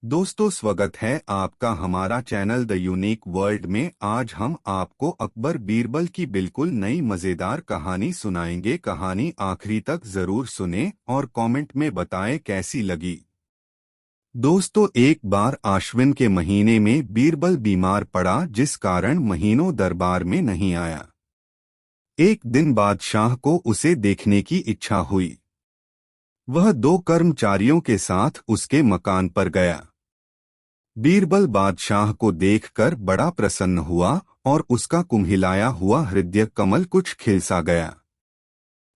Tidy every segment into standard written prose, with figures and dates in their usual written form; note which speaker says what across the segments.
Speaker 1: दोस्तों, स्वागत है आपका हमारा चैनल द यूनिक वर्ल्ड में। आज हम आपको अकबर बीरबल की बिल्कुल नई मजेदार कहानी सुनाएंगे। कहानी आखिरी तक जरूर सुने और कमेंट में बताएं कैसी लगी। दोस्तों, एक बार आश्विन के महीने में बीरबल बीमार पड़ा, जिस कारण महीनों दरबार में नहीं आया। एक दिन बादशाह को उसे देखने की इच्छा हुई। वह दो कर्मचारियों के साथ उसके मकान पर गया। बीरबल बादशाह को देखकर बड़ा प्रसन्न हुआ और उसका कुम्हिलाया हुआ हृदय कमल कुछ खिल सा गया।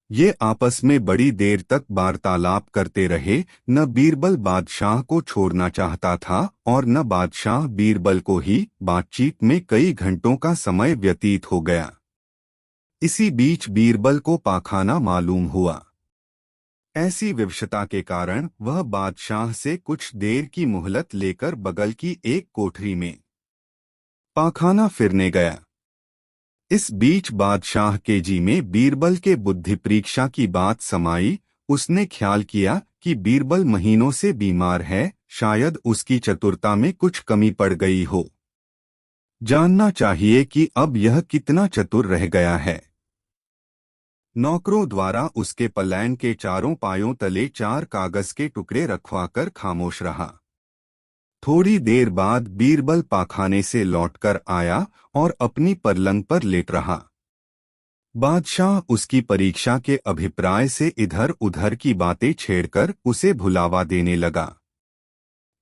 Speaker 1: ये आपस में बड़ी देर तक वार्तालाप करते रहे। न बीरबल बादशाह को छोड़ना चाहता था और न बादशाह बीरबल को ही। बातचीत में कई घंटों का समय व्यतीत हो गया। इसी बीच बीरबल को पाखाना मालूम हुआ। ऐसी विवशता के कारण वह बादशाह से कुछ देर की मोहलत लेकर बगल की एक कोठरी में पाखाना फिरने गया। इस बीच बादशाह के जी में बीरबल के बुद्धि परीक्षा की बात समाई। उसने ख्याल किया कि बीरबल महीनों से बीमार है, शायद उसकी चतुरता में कुछ कमी पड़ गई हो। जानना चाहिए कि अब यह कितना चतुर रह गया है। नौकरों द्वारा उसके पलायन के चारों पायों तले 4 कागज के टुकड़े रखवाकर खामोश रहा। थोड़ी देर बाद बीरबल पाखाने से लौटकर आया और अपनी पलंग पर लेट रहा। बादशाह उसकी परीक्षा के अभिप्राय से इधर उधर की बातें छेड़कर उसे भुलावा देने लगा।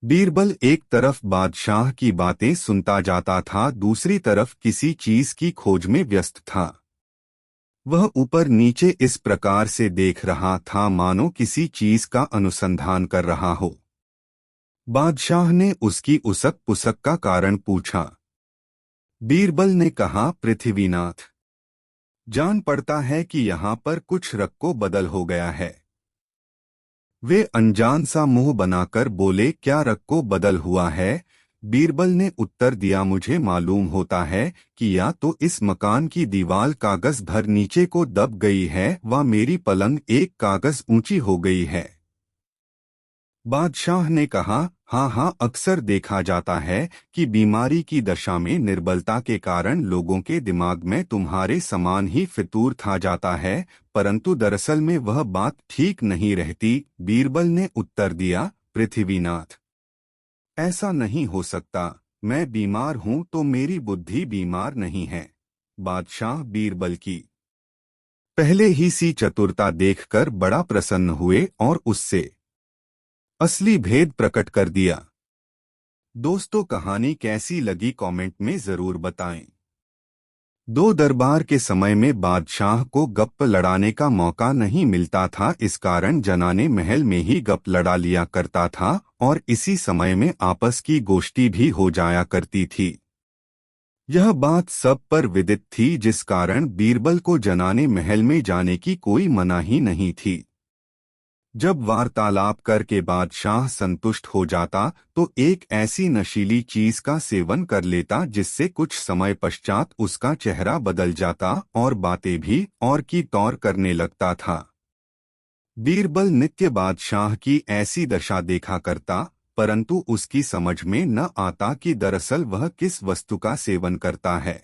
Speaker 1: बीरबल एक तरफ बादशाह की बातें सुनता जाता था, दूसरी तरफ किसी चीज की खोज में व्यस्त था। वह ऊपर नीचे इस प्रकार से देख रहा था मानो किसी चीज का अनुसंधान कर रहा हो। बादशाह ने उसकी उसक पुसक का कारण पूछा। बीरबल ने कहा, पृथ्वीनाथ, जान पड़ता है कि यहाँ पर कुछ रक्को बदल हो गया है। वे अनजान सा मुंह बनाकर बोले, क्या रक्को बदल हुआ है? बीरबल ने उत्तर दिया, मुझे मालूम होता है कि या तो इस मकान की दीवार कागज भर नीचे को दब गई है व मेरी पलंग एक कागज ऊंची हो गई है। बादशाह ने कहा, हाँ हाँ, अक्सर देखा जाता है कि बीमारी की दशा में निर्बलता के कारण लोगों के दिमाग में तुम्हारे समान ही फितूर था जाता है, परंतु दरअसल में वह बात ठीक नहीं रहती। बीरबल ने उत्तर दिया, पृथ्वीनाथ, ऐसा नहीं हो सकता। मैं बीमार हूं तो मेरी बुद्धि बीमार नहीं है। बादशाह बीरबल की पहले ही सी चतुरता देखकर बड़ा प्रसन्न हुए और उससे असली भेद प्रकट कर दिया। दोस्तों, कहानी कैसी लगी कमेंट में जरूर बताएं। दो दरबार के समय में बादशाह को गप लड़ाने का मौका नहीं मिलता था, इस कारण जनाने महल में ही गप लड़ा लिया करता था और इसी समय में आपस की गोष्ठी भी हो जाया करती थी। यह बात सब पर विदित थी, जिस कारण बीरबल को जनाने महल में जाने की कोई मनाही नहीं थी। जब वार्तालाप करके बादशाह संतुष्ट हो जाता तो एक ऐसी नशीली चीज का सेवन कर लेता जिससे कुछ समय पश्चात उसका चेहरा बदल जाता और बातें भी और की तौर करने लगता था। बीरबल नित्य बादशाह की ऐसी दशा देखा करता, परंतु उसकी समझ में न आता कि दरअसल वह किस वस्तु का सेवन करता है।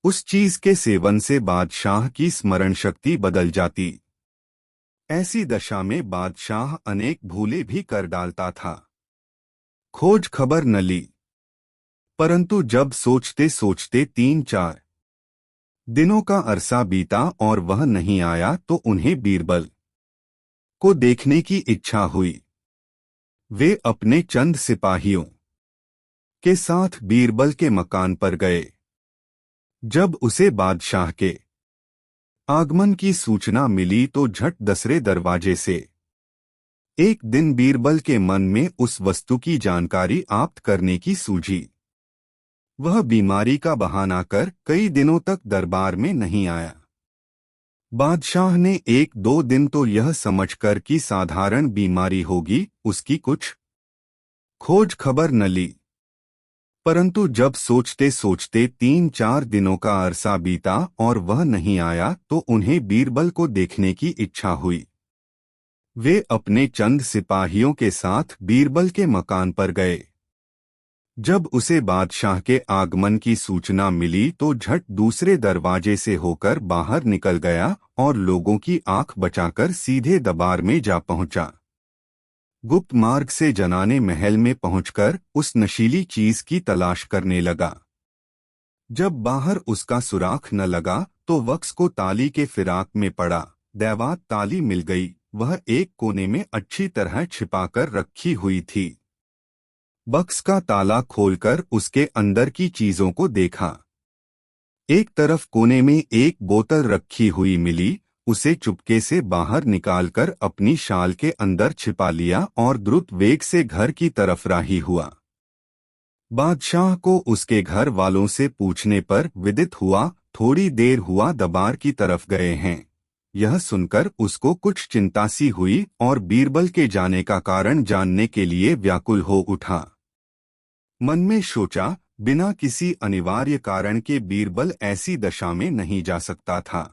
Speaker 1: उस चीज के सेवन से बादशाह की स्मरण शक्ति बदल जाती। ऐसी दशा में बादशाह अनेक भूले भी कर डालता था। खोज खबर न ली, परंतु जब सोचते सोचते 3-4 दिनों का अरसा बीता और वह नहीं आया तो उन्हें बीरबल को देखने की इच्छा हुई। वे अपने चंद सिपाहियों के साथ बीरबल के मकान पर गए। जब उसे बादशाह के आगमन की सूचना मिली तो झट दूसरे दरवाजे से एक दिन बीरबल के मन में उस वस्तु की जानकारी प्राप्त करने की सूझी। वह बीमारी का बहाना कर कई दिनों तक दरबार में नहीं आया। बादशाह ने 1-2 दिन तो यह समझकर कि साधारण बीमारी होगी उसकी कुछ खोज खबर न ली, परंतु जब सोचते सोचते 3-4 दिनों का अरसा बीता और वह नहीं आया तो उन्हें बीरबल को देखने की इच्छा हुई। वे अपने चंद सिपाहियों के साथ बीरबल के मकान पर गए। जब उसे बादशाह के आगमन की सूचना मिली तो झट दूसरे दरवाजे से होकर बाहर निकल गया और लोगों की आंख बचाकर सीधे दरबार में जा पहुंचा। गुप्त मार्ग से जनाने महल में पहुंचकर उस नशीली चीज की तलाश करने लगा। जब बाहर उसका सुराख न लगा तो वक्स को ताली के फिराक में पड़ा। दैवात ताली मिल गई। वह एक कोने में अच्छी तरह छिपाकर रखी हुई थी। बक्स का ताला खोलकर उसके अंदर की चीजों को देखा। एक तरफ कोने में एक बोतल रखी हुई मिली। उसे चुपके से बाहर निकालकर अपनी शाल के अंदर छिपा लिया और द्रुत वेग से घर की तरफ राही हुआ। बादशाह को उसके घर वालों से पूछने पर विदित हुआ थोड़ी देर हुआ दरबार की तरफ गए हैं। यह सुनकर उसको कुछ चिंता सी हुई और बीरबल के जाने का कारण जानने के लिए व्याकुल हो उठा। मन में सोचा, बिना किसी अनिवार्य कारण के बीरबल ऐसी दशा में नहीं जा सकता था।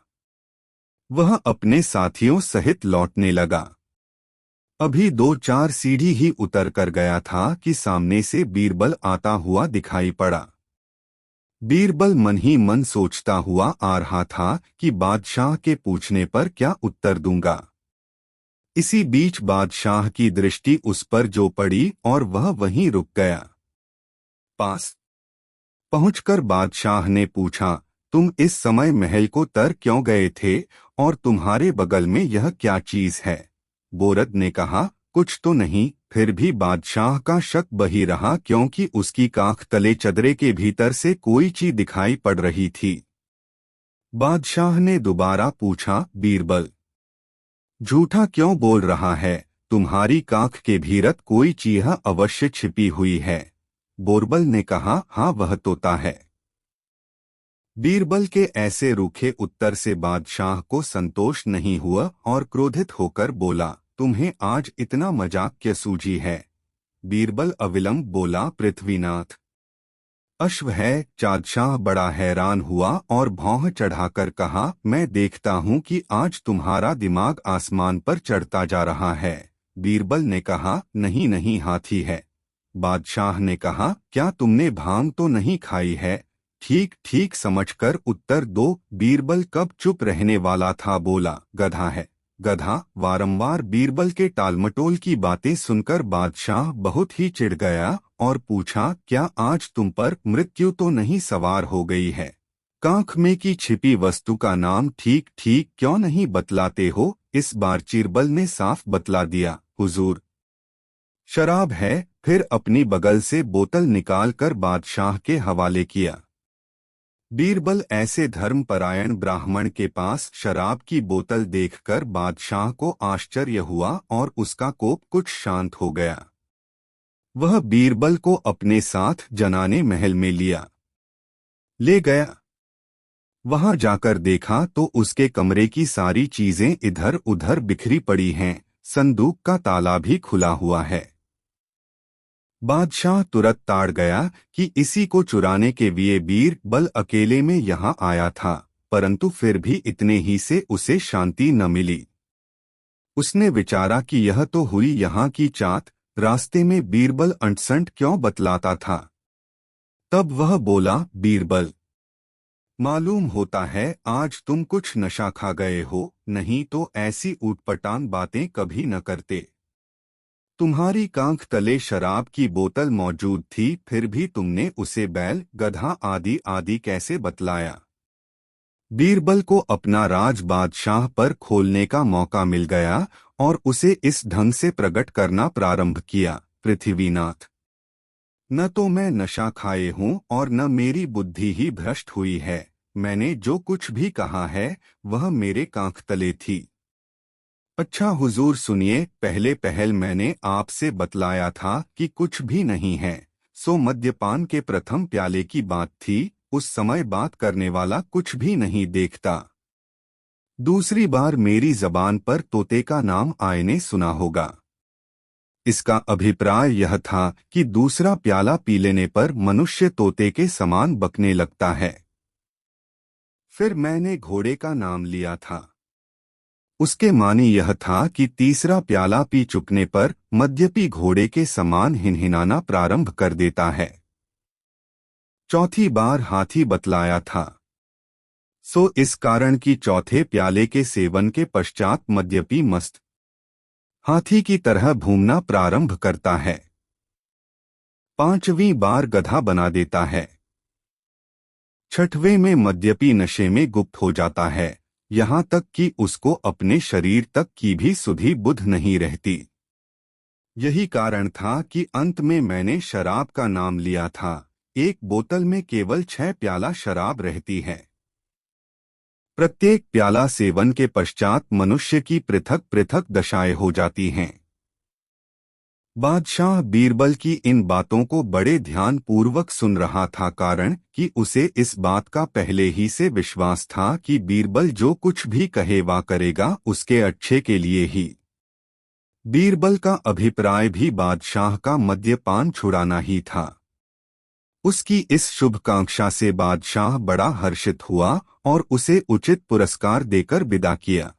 Speaker 1: वह अपने साथियों सहित लौटने लगा। अभी 2-4 सीढ़ी ही उतर कर गया था कि सामने से बीरबल आता हुआ दिखाई पड़ा। बीरबल मन ही मन सोचता हुआ आ रहा था कि बादशाह के पूछने पर क्या उत्तर दूंगा। इसी बीच बादशाह की दृष्टि उस पर जो पड़ी और वह वहीं रुक गया। पास पहुंचकर बादशाह ने पूछा, तुम इस समय महल को तर क्यों गए थे और तुम्हारे बगल में यह क्या चीज है? बोरद ने कहा, कुछ तो नहीं। फिर भी बादशाह का शक बही रहा क्योंकि उसकी आंख तले चदरे के भीतर से कोई चीज दिखाई पड़ रही थी। बादशाह ने दोबारा पूछा, बीरबल झूठा क्यों बोल रहा है? तुम्हारी आंख के भीतर कोई चीज अवश्य छिपी हुई है। बोरबल ने कहा, हाँ वह तोता है। बीरबल के ऐसे रूखे उत्तर से बादशाह को संतोष नहीं हुआ और क्रोधित होकर बोला, तुम्हें आज इतना मजाक क्या सूझी है? बीरबल अविलंब बोला, पृथ्वीनाथ अश्व है। चादशाह बड़ा हैरान हुआ और भौं चढ़ाकर कहा, मैं देखता हूँ कि आज तुम्हारा दिमाग आसमान पर चढ़ता जा रहा है। बीरबल ने कहा, नहीं नहीं, हाथी है। बादशाह ने कहा, क्या तुमने भांग तो नहीं खाई है? ठीक ठीक समझकर उत्तर दो। बीरबल कब चुप रहने वाला था, बोला, गधा है। गधा। वारंवार बीरबल के टालमटोल की बातें सुनकर बादशाह बहुत ही चिढ़ गया और पूछा, क्या आज तुम पर मृत्यु तो नहीं सवार हो गई है? आंख में की छिपी वस्तु का नाम ठीक ठीक क्यों नहीं बतलाते हो? इस बार बीरबल ने साफ बतला दिया, हुजूर शराब है। फिर अपनी बगल से बोतल निकालकर बादशाह के हवाले किया। बीरबल ऐसे धर्मपरायण ब्राह्मण के पास शराब की बोतल देखकर बादशाह को आश्चर्य हुआ और उसका कोप कुछ शांत हो गया। वह बीरबल को अपने साथ जनाने महल में ले गया। वहां जाकर देखा तो उसके कमरे की सारी चीजें इधर उधर बिखरी पड़ी हैं। संदूक का ताला भी खुला हुआ है। बादशाह तुरंत ताड़ गया कि इसी को चुराने के लिए बीरबल अकेले में यहाँ आया था, परंतु फिर भी इतने ही से उसे शांति न मिली। उसने विचारा कि यह तो हुई यहाँ की चात, रास्ते में बीरबल अंटसंट क्यों बतलाता था। तब वह बोला, बीरबल मालूम होता है आज तुम कुछ नशा खा गए हो, नहीं तो ऐसी ऊटपटांग बातें कभी न करते। तुम्हारी आंख तले शराब की बोतल मौजूद थी, फिर भी तुमने उसे बैल, गधा आदि आदि कैसे बतलाया? बीरबल को अपना राज बादशाह पर खोलने का मौका मिल गया और उसे इस ढंग से प्रकट करना प्रारंभ किया, पृथ्वीनाथ न तो मैं नशा खाए हूँ और न मेरी बुद्धि ही भ्रष्ट हुई है। मैंने जो कुछ भी कहा है वह मेरे आंख तले थी। अच्छा हुजूर सुनिए, पहले पहल मैंने आपसे बतलाया था कि कुछ भी नहीं है, सो मद्यपान के प्रथम प्याले की बात थी। उस समय बात करने वाला कुछ भी नहीं देखता। दूसरी बार मेरी जबान पर तोते का नाम आयने सुना होगा। इसका अभिप्राय यह था कि दूसरा प्याला पी लेने पर मनुष्य तोते के समान बकने लगता है। फिर मैंने घोड़े का नाम लिया था। उसके मानी यह था कि तीसरा प्याला पी चुकने पर मद्यपी घोड़े के समान हिनहिनाना प्रारंभ कर देता है। चौथी बार हाथी बतलाया था। सो इस कारण कि चौथे प्याले के सेवन के पश्चात मद्यपी मस्त हाथी की तरह घूमना प्रारंभ करता है। पांचवीं बार गधा बना देता है। छठवें में मद्यपी नशे में गुप्त हो जाता है, यहाँ तक कि उसको अपने शरीर तक की भी सुधि बुध नहीं रहती। यही कारण था कि अंत में मैंने शराब का नाम लिया था। एक बोतल में केवल 6 प्याला शराब रहती है। प्रत्येक प्याला सेवन के पश्चात मनुष्य की पृथक पृथक दशाएं हो जाती हैं। बादशाह बीरबल की इन बातों को बड़े ध्यान पूर्वक सुन रहा था, कारण कि उसे इस बात का पहले ही से विश्वास था कि बीरबल जो कुछ भी कहे वा करेगा उसके अच्छे के लिए ही। बीरबल का अभिप्राय भी बादशाह का मद्यपान छुड़ाना ही था। उसकी इस शुभकांक्षा से बादशाह बड़ा हर्षित हुआ और उसे उचित पुरस्कार देकर विदा किया।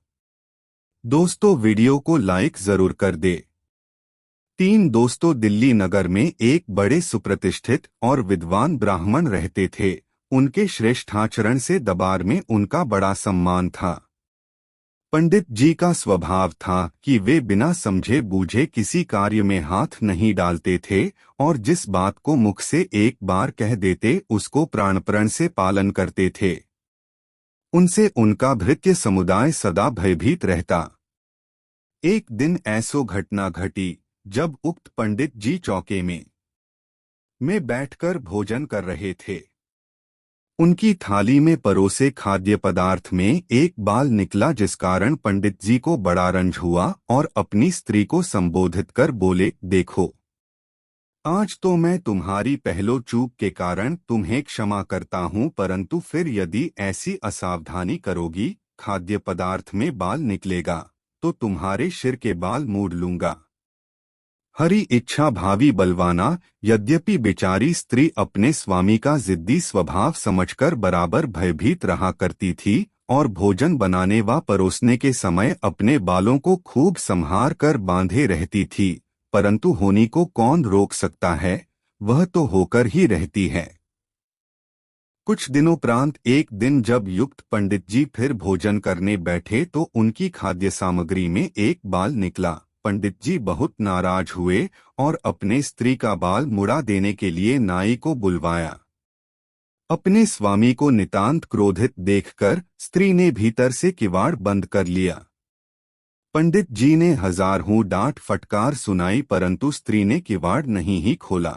Speaker 1: दोस्तों, वीडियो को लाइक जरूर कर दे। 3 दोस्तों दिल्ली नगर में एक बड़े सुप्रतिष्ठित और विद्वान ब्राह्मण रहते थे। उनके श्रेष्ठाचरण से दरबार में उनका बड़ा सम्मान था। पंडित जी का स्वभाव था कि वे बिना समझे बूझे किसी कार्य में हाथ नहीं डालते थे और जिस बात को मुख से एक बार कह देते उसको प्राणपण से पालन करते थे। उनसे उनका भृत्य समुदाय सदा भयभीत रहता। एक दिन ऐसो घटना घटी जब उक्त पंडित जी चौके में बैठकर भोजन कर रहे थे। उनकी थाली में परोसे खाद्य पदार्थ में एक बाल निकला, जिस कारण पंडित जी को बड़ा रंज हुआ और अपनी स्त्री को संबोधित कर बोले, देखो, आज तो मैं तुम्हारी पहलो चूक के कारण तुम्हें क्षमा करता हूँ, परंतु फिर यदि ऐसी असावधानी करोगी, खाद्य पदार्थ में बाल निकलेगा तो तुम्हारे सिर के बाल मूड़ लूंगा। हरी इच्छा भावी बलवाना। यद्यपि बेचारी स्त्री अपने स्वामी का जिद्दी स्वभाव समझकर बराबर भयभीत रहा करती थी और भोजन बनाने व परोसने के समय अपने बालों को खूब संभार कर बांधे रहती थी, परंतु होनी को कौन रोक सकता है, वह तो होकर ही रहती है। कुछ दिनों एक दिन जब युक्त पंडित जी फिर भोजन करने बैठे तो उनकी खाद्य सामग्री में एक बाल निकला। पंडित जी बहुत नाराज हुए और अपने स्त्री का बाल मुड़ा देने के लिए नाई को बुलवाया। अपने स्वामी को नितांत क्रोधित देखकर स्त्री ने भीतर से किवाड़ बंद कर लिया। पंडित जी ने हजारों डांट फटकार सुनाई, परंतु स्त्री ने किवाड़ नहीं ही खोला।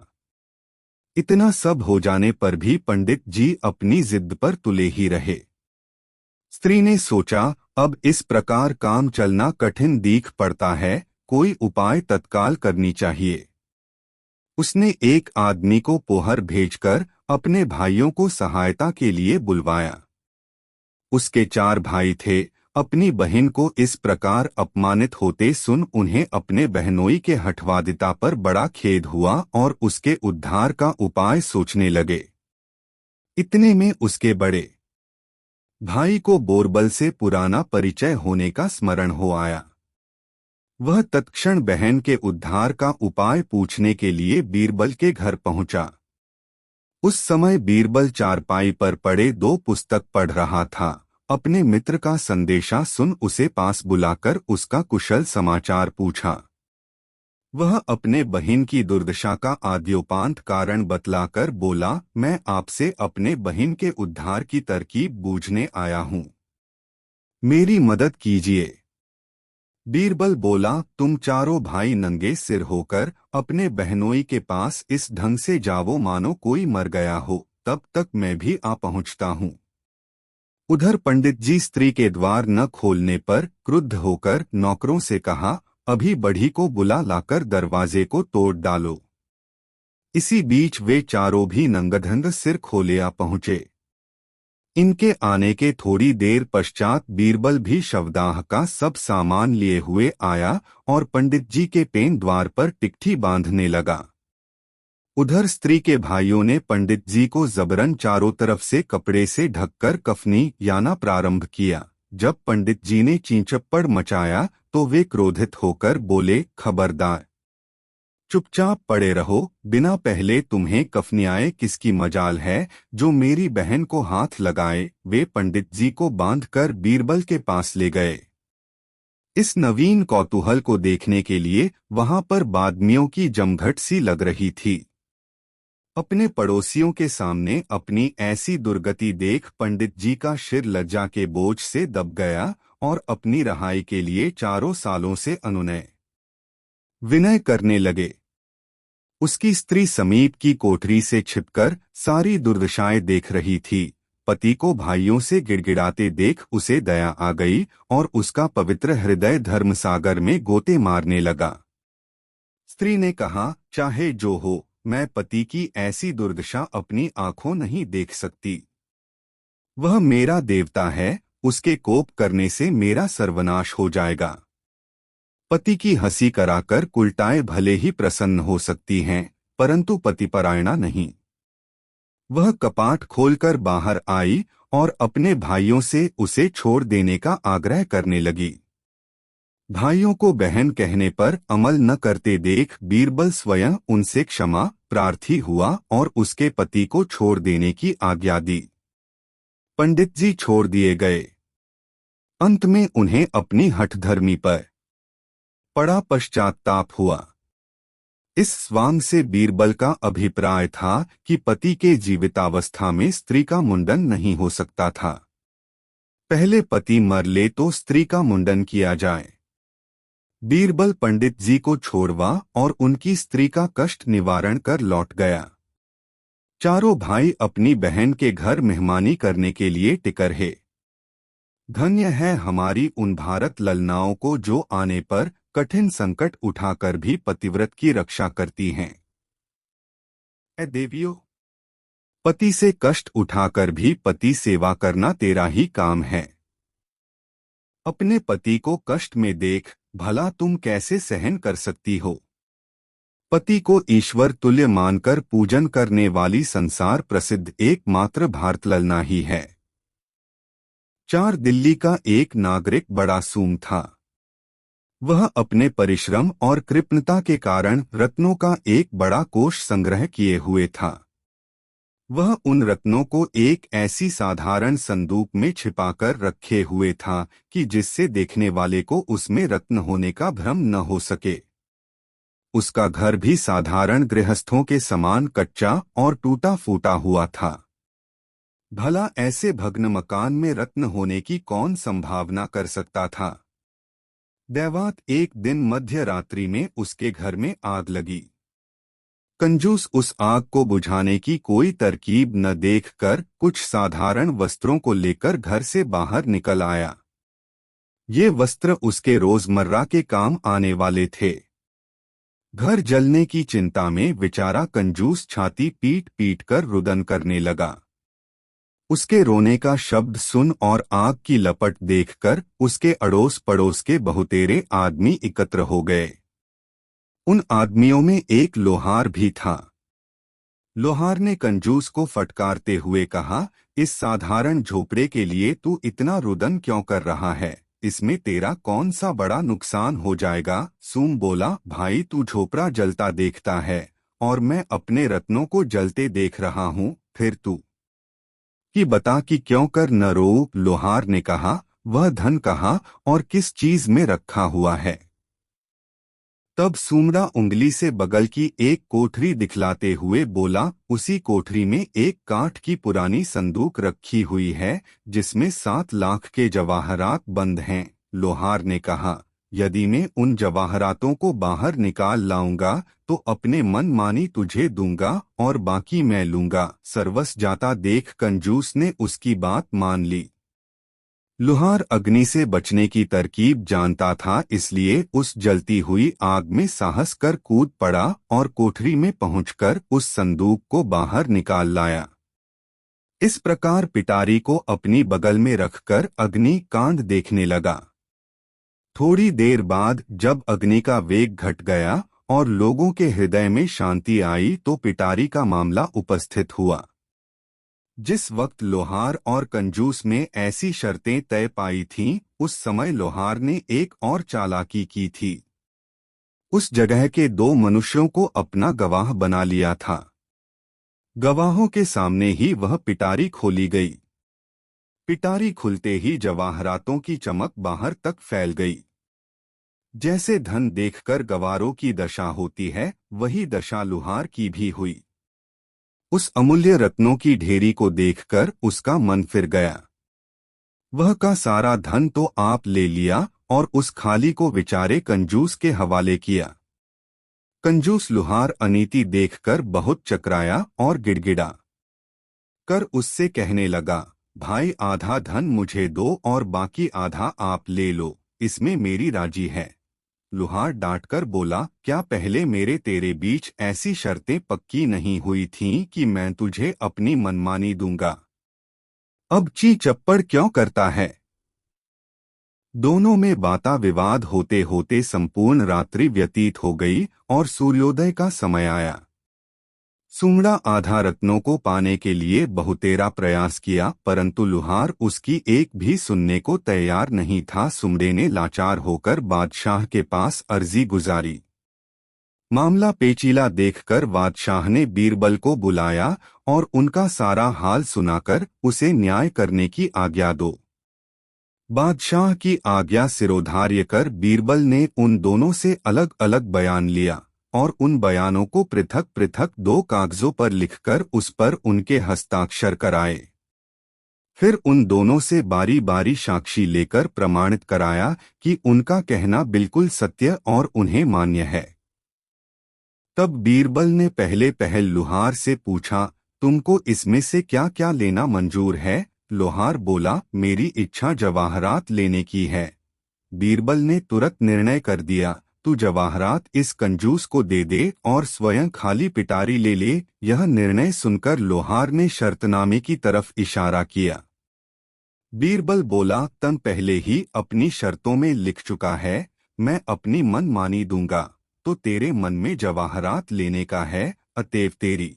Speaker 1: इतना सब हो जाने पर भी पंडित जी अपनी जिद पर तुले ही रहे। स्त्री ने सोचा, अब इस प्रकार काम चलना कठिन दिख पड़ता है, कोई उपाय तत्काल करनी चाहिए। उसने एक आदमी को पोहर भेजकर अपने भाइयों को सहायता के लिए बुलवाया। उसके 4 भाई थे। अपनी बहन को इस प्रकार अपमानित होते सुन उन्हें अपने बहनोई के हठवादिता पर बड़ा खेद हुआ और उसके उद्धार का उपाय सोचने लगे। इतने में उसके बड़े भाई को बोरबल से पुराना परिचय होने का स्मरण हो आया। वह तत्क्षण बहन के उद्धार का उपाय पूछने के लिए बीरबल के घर पहुंचा। उस समय बीरबल चारपाई पर पड़े 2 पुस्तक पढ़ रहा था। अपने मित्र का संदेशा सुन उसे पास बुलाकर उसका कुशल समाचार पूछा। वह अपने बहन की दुर्दशा का आद्योपांत कारण बतलाकर बोला, मैं आपसे अपने बहन के उद्धार की तरकीब बूझने आया हूँ, मेरी मदद कीजिए। बीरबल बोला, तुम चारों भाई नंगे सिर होकर अपने बहनोई के पास इस ढंग से जाओ मानो कोई मर गया हो, तब तक मैं भी आ पहुँचता हूँ। उधर पंडित जी स्त्री के द्वार न खोलने पर क्रुद्ध होकर नौकरों से कहा, अभी बढ़ी को बुला लाकर दरवाजे को तोड़ डालो। इसी बीच वे चारों भी नंगधंग सिर खोले आ पहुँचे। इनके आने के थोड़ी देर पश्चात बीरबल भी शवदाह का सब सामान लिए हुए आया और पंडित जी के पेन द्वार पर टिकठी बांधने लगा। उधर स्त्री के भाइयों ने पंडित जी को जबरन चारों तरफ से कपड़े से ढककर कफनी याना प्रारंभ किया। जब पंडित जी ने चींचप्पड़ मचाया तो वे क्रोधित होकर बोले, खबरदार, चुपचाप पड़े रहो, बिना पहले तुम्हें कफनियाए किसकी मजाल है जो मेरी बहन को हाथ लगाए। वे पंडित जी को बांधकर बीरबल के पास ले गए। इस नवीन कौतूहल को देखने के लिए वहां पर बादमियों की जमघट सी लग रही थी। अपने पड़ोसियों के सामने अपनी ऐसी दुर्गति देख पंडित जी का सिर लज्जा के बोझ से दब गया और अपनी रहाई के लिए 4 सालों से अनुनय विनय करने लगे। उसकी स्त्री समीप की कोठरी से छिपकर सारी दुर्दशाएं देख रही थी। पति को भाइयों से गिड़गिड़ाते देख उसे दया आ गई और उसका पवित्र हृदय धर्मसागर में गोते मारने लगा। स्त्री ने कहा, चाहे जो हो, मैं पति की ऐसी दुर्दशा अपनी आंखों नहीं देख सकती। वह मेरा देवता है, उसके कोप करने से मेरा सर्वनाश हो जाएगा। पति की हंसी कराकर कुलटाएं भले ही प्रसन्न हो सकती हैं, परंतु पतिपरायणा नहीं। वह कपाट खोलकर बाहर आई और अपने भाइयों से उसे छोड़ देने का आग्रह करने लगी। भाइयों को बहन कहने पर अमल न करते देख बीरबल स्वयं उनसे क्षमा प्रार्थी हुआ और उसके पति को छोड़ देने की आज्ञा दी। पंडित जी छोड़ दिए गए। अंत में उन्हें अपनी हठधर्मी पर बड़ा पश्चाताप हुआ। इस स्वांग से बीरबल का अभिप्राय था कि पति के जीवितावस्था में स्त्री का मुंडन नहीं हो सकता था। पहले पति मर ले तो स्त्री का मुंडन किया जाए। बीरबल पंडित जी को छोड़वा और उनकी स्त्री का कष्ट निवारण कर लौट गया। चारों भाई अपनी बहन के घर मेहमानी करने के लिए टिक रहे। धन्य है हमारी उन भारत ललनाओं को जो आने पर कठिन संकट उठाकर भी पतिव्रत की रक्षा करती हैं। ऐ देवियों, पति से कष्ट उठाकर भी पति सेवा करना तेरा ही काम है। अपने पति को कष्ट में देख भला तुम कैसे सहन कर सकती हो। पति को ईश्वर तुल्य मानकर पूजन करने वाली संसार प्रसिद्ध एकमात्र भारत ललना ही है। 4 दिल्ली का एक नागरिक बड़ा सूम था। वह अपने परिश्रम और कृपणता के कारण रत्नों का एक बड़ा कोष संग्रह किए हुए था। वह उन रत्नों को एक ऐसी साधारण संदूक में छिपाकर रखे हुए था कि जिससे देखने वाले को उसमें रत्न होने का भ्रम न हो सके। उसका घर भी साधारण गृहस्थों के समान कच्चा और टूटा फूटा हुआ था। भला ऐसे भग्न मकान में रत्न होने की कौन संभावना कर सकता था। दैवात एक दिन मध्य रात्रि में उसके घर में आग लगी। कंजूस उस आग को बुझाने की कोई तरकीब न देखकर कुछ साधारण वस्त्रों को लेकर घर से बाहर निकल आया। ये वस्त्र उसके रोजमर्रा के काम आने वाले थे। घर जलने की चिंता में बेचारा कंजूस छाती पीट पीट कर रुदन करने लगा। उसके रोने का शब्द सुन और आग की लपट देखकर उसके अड़ोस पड़ोस के बहुतेरे आदमी एकत्र हो गए। उन आदमियों में एक लोहार भी था। लोहार ने कंजूस को फटकारते हुए कहा, इस साधारण झोपड़े के लिए तू इतना रुदन क्यों कर रहा है? इसमें तेरा कौन सा बड़ा नुकसान हो जाएगा? सूम बोला, भाई तू झोपड़ा जलता देखता है और मैं अपने रत्नों को जलते देख रहा हूँ, फिर तू कि बता कि क्यों कर न रो। लोहार ने कहा, वह धन कहाँ और किस चीज में रखा हुआ है? तब सूमरा उंगली से बगल की एक कोठरी दिखलाते हुए बोला, उसी कोठरी में एक काठ की पुरानी संदूक रखी हुई है जिसमें 7 लाख के जवाहरात बंद हैं। लोहार ने कहा, यदि मैं उन जवाहरातों को बाहर निकाल लाऊंगा तो अपने मन मानी तुझे दूंगा और बाकी मैं लूंगा। सर्वस जाता देख कंजूस ने उसकी बात मान ली। लोहार अग्नि से बचने की तरकीब जानता था, इसलिए उस जलती हुई आग में साहस कर कूद पड़ा और कोठरी में पहुंचकर उस संदूक को बाहर निकाल लाया। इस प्रकार पिटारी को अपनी बगल में रखकर अग्नि कांड देखने लगा। थोड़ी देर बाद जब अग्नि का वेग घट गया और लोगों के हृदय में शांति आई तो पिटारी का मामला उपस्थित हुआ। जिस वक्त लोहार और कंजूस में ऐसी शर्तें तय पाई थीं, उस समय लोहार ने एक और चालाकी की थी। उस जगह के दो मनुष्यों को अपना गवाह बना लिया था। गवाहों के सामने ही वह पिटारी खोली गई। पिटारी खुलते ही जवाहरातों की चमक बाहर तक फैल गई। जैसे धन देखकर गवारों की दशा होती है, वही दशा लुहार की भी हुई। उस अमूल्य रत्नों की ढेरी को देखकर उसका मन फिर गया। वह का सारा धन तो आप ले लिया और उस खाली को बेचारे कंजूस के हवाले किया। कंजूस लुहार अनीति देखकर बहुत चकराया और गिड़गिड़ा कर उससे कहने लगा, भाई आधा धन मुझे दो और बाकी आधा आप ले लो, इसमें मेरी राजी है। लुहार डांटकर बोला, क्या पहले मेरे तेरे बीच ऐसी शर्तें पक्की नहीं हुई थीं कि मैं तुझे अपनी मनमानी दूंगा? अब ची चप्पड़ क्यों करता है? दोनों में बाता विवाद होते होते संपूर्ण रात्रि व्यतीत हो गई और सूर्योदय का समय आया। सुमड़ा आधा रत्नों को पाने के लिए बहुतेरा प्रयास किया, परंतु लुहार उसकी एक भी सुनने को तैयार नहीं था। सुमड़े ने लाचार होकर बादशाह के पास अर्जी गुजारी। मामला पेचीला देखकर बादशाह ने बीरबल को बुलाया और उनका सारा हाल सुनाकर उसे न्याय करने की आज्ञा दो। बादशाह की आज्ञा सिरोधार्य कर बीरबल ने उन दोनों से अलग अलग बयान लिया और उन बयानों को पृथक पृथक दो कागजों पर लिखकर उस पर उनके हस्ताक्षर कराए। फिर उन दोनों से बारी बारी साक्षी लेकर प्रमाणित कराया कि उनका कहना बिल्कुल सत्य और उन्हें मान्य है। तब बीरबल ने पहले पहल लुहार से पूछा, तुमको इसमें से क्या क्या लेना मंजूर है? लोहार बोला, मेरी इच्छा जवाहरात लेने की है। बीरबल ने तुरंत निर्णय कर दिया, तू जवाहरात इस कंजूस को दे दे और स्वयं खाली पिटारी ले ले। यह निर्णय सुनकर लोहार ने शर्तनामे की तरफ इशारा किया। बीरबल बोला, तन पहले ही अपनी शर्तों में लिख चुका है, मैं अपनी मन मानी दूंगा। तो तेरे मन में जवाहरात लेने का है, अतएव तेरी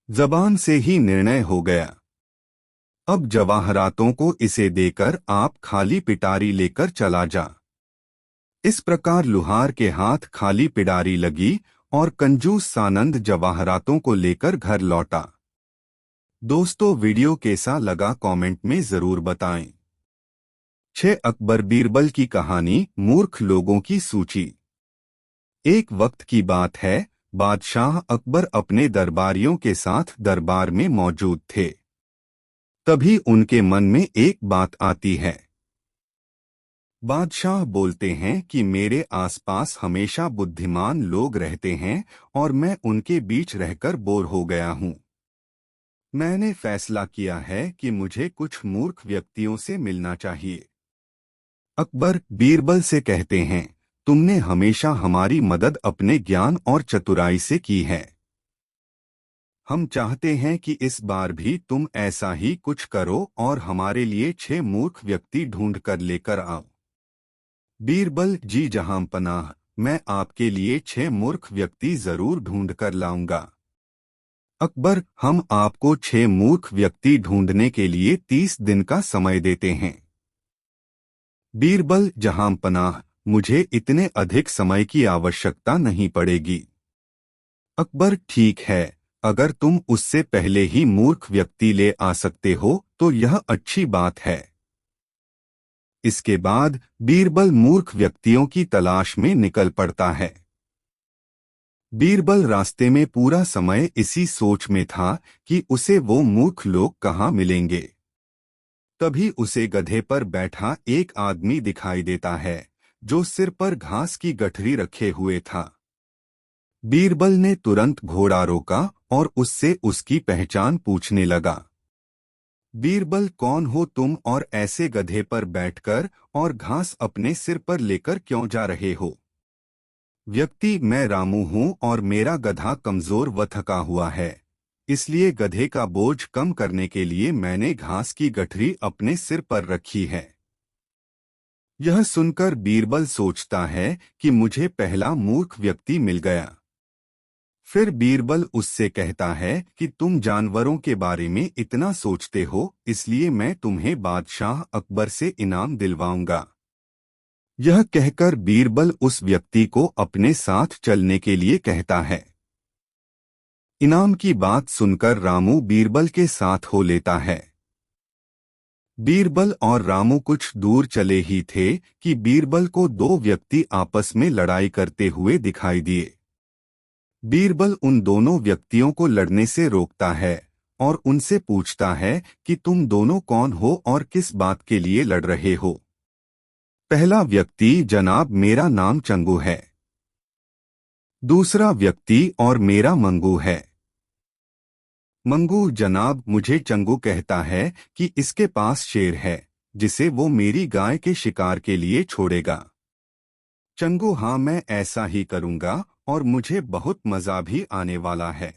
Speaker 1: जबान से ही निर्णय हो गया। अब जवाहरातों को इसे देकर आप खाली पिटारी लेकर चला जा। इस प्रकार लुहार के हाथ खाली पिटारी लगी और कंजूस सानंद जवाहरातों को लेकर घर लौटा। दोस्तों, वीडियो कैसा लगा कमेंट में जरूर बताएं। 6 अकबर बीरबल की कहानी, मूर्ख लोगों की सूची। एक वक्त की बात है, बादशाह अकबर अपने दरबारियों के साथ दरबार में मौजूद थे। तभी उनके मन में एक बात आती है। बादशाह बोलते हैं कि मेरे आसपास हमेशा बुद्धिमान लोग रहते हैं और मैं उनके बीच रहकर बोर हो गया हूँ। मैंने फैसला किया है कि मुझे कुछ मूर्ख व्यक्तियों से मिलना चाहिए। अकबर बीरबल से कहते हैं, तुमने हमेशा हमारी मदद अपने ज्ञान और चतुराई से की है। हम चाहते हैं कि इस बार भी तुम ऐसा ही कुछ करो और हमारे लिए 6 मूर्ख व्यक्ति ढूंढ कर लेकर आओ। बीरबल, जी जहां पनाह, मैं आपके लिए 6 मूर्ख व्यक्ति जरूर ढूंढ कर लाऊंगा। अकबर, हम आपको 6 मूर्ख व्यक्ति ढूंढने के लिए 30 दिन का समय देते हैं। बीरबल, जहां पनाह, मुझे इतने अधिक समय की आवश्यकता नहीं पड़ेगी। अकबर, ठीक है, अगर तुम उससे पहले ही मूर्ख व्यक्ति ले आ सकते हो तो यह अच्छी बात है। इसके बाद बीरबल मूर्ख व्यक्तियों की तलाश में निकल पड़ता है। बीरबल रास्ते में पूरा समय इसी सोच में था कि उसे वो मूर्ख लोग कहाँ मिलेंगे। तभी उसे गधे पर बैठा एक आदमी दिखाई देता है जो सिर पर घास की गठरी रखे हुए था। बीरबल ने तुरंत घोड़ा रोका और उससे उसकी पहचान पूछने लगा। बीरबल, कौन हो तुम और ऐसे गधे पर बैठकर और घास अपने सिर पर लेकर क्यों जा रहे हो? व्यक्ति, मैं रामू हूँ और मेरा गधा कमजोर व थका हुआ है, इसलिए गधे का बोझ कम करने के लिए मैंने घास की गठरी अपने सिर पर रखी है। यह सुनकर बीरबल सोचता है कि मुझे पहला मूर्ख व्यक्ति मिल गया। फिर बीरबल उससे कहता है कि तुम जानवरों के बारे में इतना सोचते हो, इसलिए मैं तुम्हें बादशाह अकबर से इनाम दिलवाऊंगा। यह कहकर बीरबल उस व्यक्ति को अपने साथ चलने के लिए कहता है। इनाम की बात सुनकर रामू बीरबल के साथ हो लेता है। बीरबल और रामू कुछ दूर चले ही थे कि बीरबल को दो व्यक्ति आपस में लड़ाई करते हुए दिखाई दिए। बीरबल उन दोनों व्यक्तियों को लड़ने से रोकता है और उनसे पूछता है कि तुम दोनों कौन हो और किस बात के लिए लड़ रहे हो। पहला व्यक्ति, जनाब मेरा नाम चंगू है। दूसरा व्यक्ति, और मेरा मंगू है। मंगू, जनाब मुझे चंगू कहता है कि इसके पास शेर है जिसे वो मेरी गाय के शिकार के लिए छोड़ेगा। चंगू, हाँ मैं ऐसा ही करूंगा और मुझे बहुत मजा भी आने वाला है।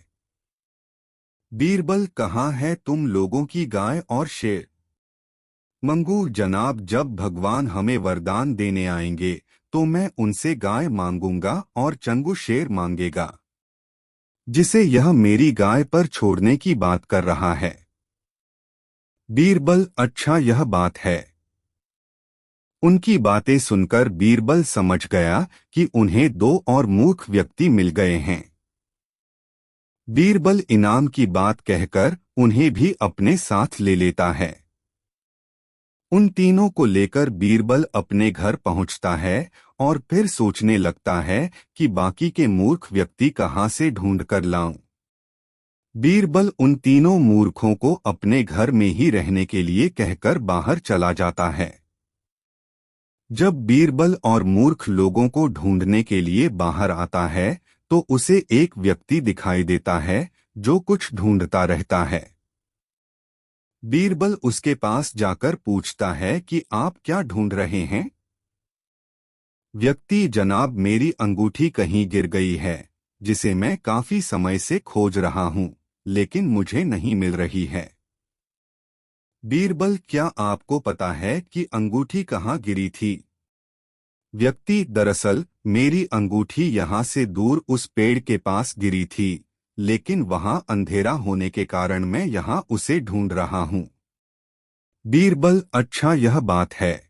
Speaker 1: बीरबल, कहाँ है तुम लोगों की गाय और शेर? मंगू, जनाब जब भगवान हमें वरदान देने आएंगे तो मैं उनसे गाय मांगूंगा और चंगू शेर मांगेगा, जिसे यह मेरी गाय पर छोड़ने की बात कर रहा है। बीरबल, अच्छा यह बात है। उनकी बातें सुनकर बीरबल समझ गया कि उन्हें दो और मूर्ख व्यक्ति मिल गए हैं। बीरबल इनाम की बात कहकर उन्हें भी अपने साथ ले लेता है। उन तीनों को लेकर बीरबल अपने घर पहुंचता है और फिर सोचने लगता है कि बाकी के मूर्ख व्यक्ति कहां से ढूंढ कर लाऊं। बीरबल उन तीनों मूर्खों को अपने घर में ही रहने के लिए कहकर बाहर चला जाता है। जब बीरबल और मूर्ख लोगों को ढूंढने के लिए बाहर आता है तो उसे एक व्यक्ति दिखाई देता है जो कुछ ढूंढता रहता है। बीरबल उसके पास जाकर पूछता है कि आप क्या ढूंढ रहे हैं? व्यक्ति, जनाब मेरी अंगूठी कहीं गिर गई है जिसे मैं काफी समय से खोज रहा हूं, लेकिन मुझे नहीं मिल रही है। बीरबल, क्या आपको पता है कि अंगूठी कहाँ गिरी थी? व्यक्ति, दरअसल मेरी अंगूठी यहाँ से दूर उस पेड़ के पास गिरी थी, लेकिन वहां अंधेरा होने के कारण मैं यहाँ उसे ढूंढ रहा हूँ। बीरबल, अच्छा यह बात है।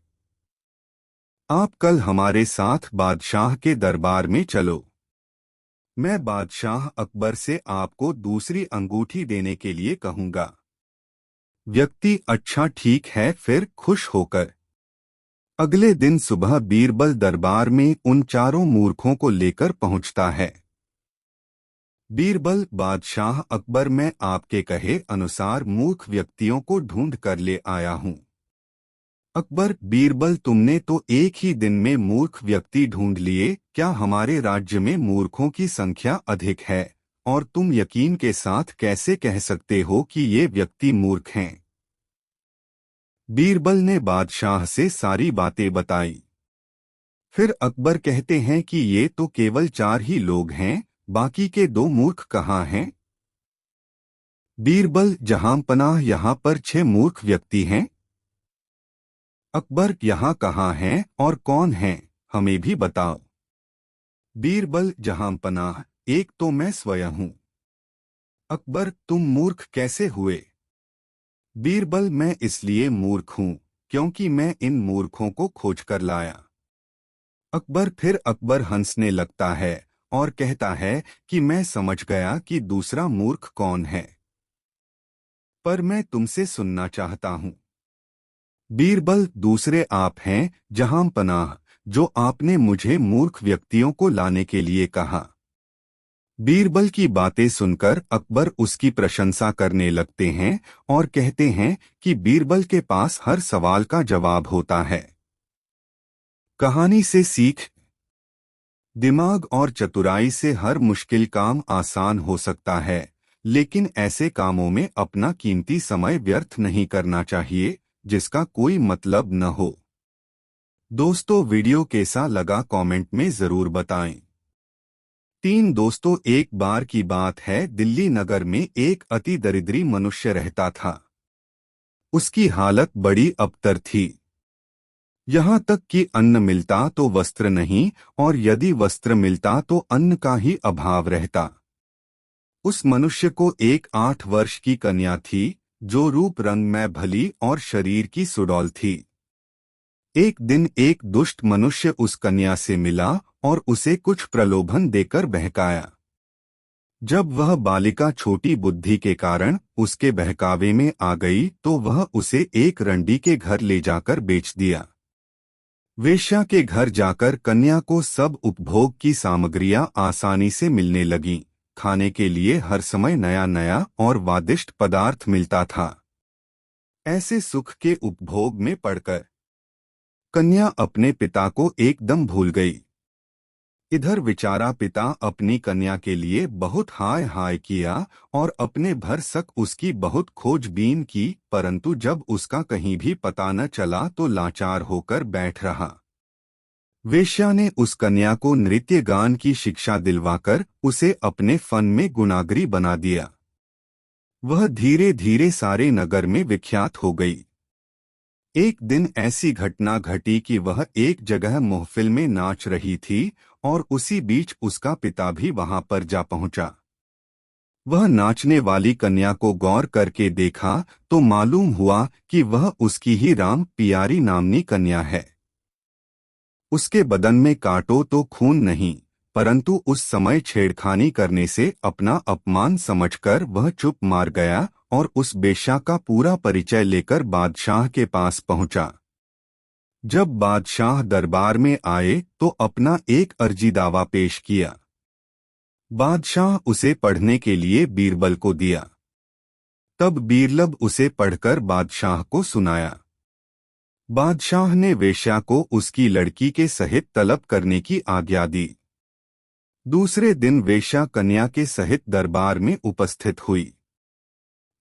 Speaker 1: आप कल हमारे साथ बादशाह के दरबार में चलो। मैं बादशाह अकबर से आपको दूसरी अंगूठी देने के लिए कहूंगा। व्यक्ति, अच्छा ठीक है, फिर खुश होकर अगले दिन सुबह बीरबल दरबार में उन चारों मूर्खों को लेकर पहुंचता है। बीरबल, बादशाह अकबर, मैं आपके कहे अनुसार मूर्ख व्यक्तियों को ढूंढ कर ले आया हूं। अकबर, बीरबल, तुमने तो एक ही दिन में मूर्ख व्यक्ति ढूंढ लिए, क्या हमारे राज्य में मूर्खों की संख्या अधिक है और तुम यकीन के साथ कैसे कह सकते हो कि ये व्यक्ति मूर्ख हैं? बीरबल ने बादशाह से सारी बातें बताई। फिर अकबर कहते हैं कि ये तो केवल 4 ही लोग हैं, बाकी के 2 मूर्ख कहाँ हैं? बीरबल, जहांपनाह यहाँ पर 6 मूर्ख व्यक्ति हैं। अकबर, यहाँ कहाँ हैं और कौन हैं, हमें भी बताओ। बीरबल, जहांपनाह, एक तो मैं स्वयं हूँ। अकबर, तुम मूर्ख कैसे हुए? बीरबल, मैं इसलिए मूर्ख हूँ क्योंकि मैं इन मूर्खों को खोज कर लाया। अकबर, फिर अकबर हंसने लगता है और कहता है कि मैं समझ गया कि दूसरा मूर्ख कौन है, पर मैं तुमसे सुनना चाहता हूँ। बीरबल, दूसरे आप हैं जहांपनाह, जो आपने मुझे मूर्ख व्यक्तियों को लाने के लिए कहा। बीरबल की बातें सुनकर अकबर उसकी प्रशंसा करने लगते हैं और कहते हैं कि बीरबल के पास हर सवाल का जवाब होता है। कहानी से सीख। दिमाग और चतुराई से हर मुश्किल काम आसान हो सकता है, लेकिन ऐसे कामों में अपना कीमती समय व्यर्थ नहीं करना चाहिए जिसका कोई मतलब न हो। दोस्तों, वीडियो कैसा लगा कमेंट में जरूर बताएं। 3 दोस्तों, एक बार की बात है, दिल्ली नगर में एक अति दरिद्री मनुष्य रहता था। उसकी हालत बड़ी अबतर थी। यहाँ तक कि अन्न मिलता तो वस्त्र नहीं, और यदि वस्त्र मिलता तो अन्न का ही अभाव रहता। उस मनुष्य को एक 8 वर्ष की कन्या थी, जो रूप रंग में भली और शरीर की सुडौल थी। एक दिन एक दुष्ट मनुष्य उस कन्या से मिला और उसे कुछ प्रलोभन देकर बहकाया। जब वह बालिका छोटी बुद्धि के कारण उसके बहकावे में आ गई तो वह उसे एक रंडी के घर ले जाकर बेच दिया। वेश्या के घर जाकर कन्या को सब उपभोग की सामग्रियां आसानी से मिलने लगीं। खाने के लिए हर समय नया नया और स्वादिष्ट पदार्थ मिलता था। ऐसे सुख के उपभोग में पड़कर कन्या अपने पिता को एकदम भूल गई। इधर बेचारा पिता अपनी कन्या के लिए बहुत हाय हाय किया और अपने भरसक उसकी बहुत खोजबीन की, परंतु जब उसका कहीं भी पता न चला तो लाचार होकर बैठ रहा। वेश्या ने उस कन्या को नृत्य गान की शिक्षा दिलवाकर उसे अपने फन में गुणाग्री बना दिया। वह धीरे धीरे सारे नगर में विख्यात हो गई। एक दिन ऐसी घटना घटी कि वह एक जगह महफिल में नाच रही थी और उसी बीच उसका पिता भी वहां पर जा पहुंचा। वह नाचने वाली कन्या को गौर करके देखा तो मालूम हुआ कि वह उसकी ही राम पियारी नामनी कन्या है। उसके बदन में काटो तो खून नहीं, परंतु उस समय छेड़खानी करने से अपना अपमान समझकर वह चुप मार गया और उस बेश्या का पूरा परिचय लेकर बादशाह के पास पहुंचा। जब बादशाह दरबार में आए तो अपना एक अर्जी दावा पेश किया। बादशाह उसे पढ़ने के लिए बीरबल को दिया। तब बीरबल उसे पढ़कर बादशाह को सुनाया। बादशाह ने वेश्या को उसकी लड़की के सहित तलब करने की आज्ञा दी। दूसरे दिन वेश्या कन्या के सहित दरबार में उपस्थित हुई।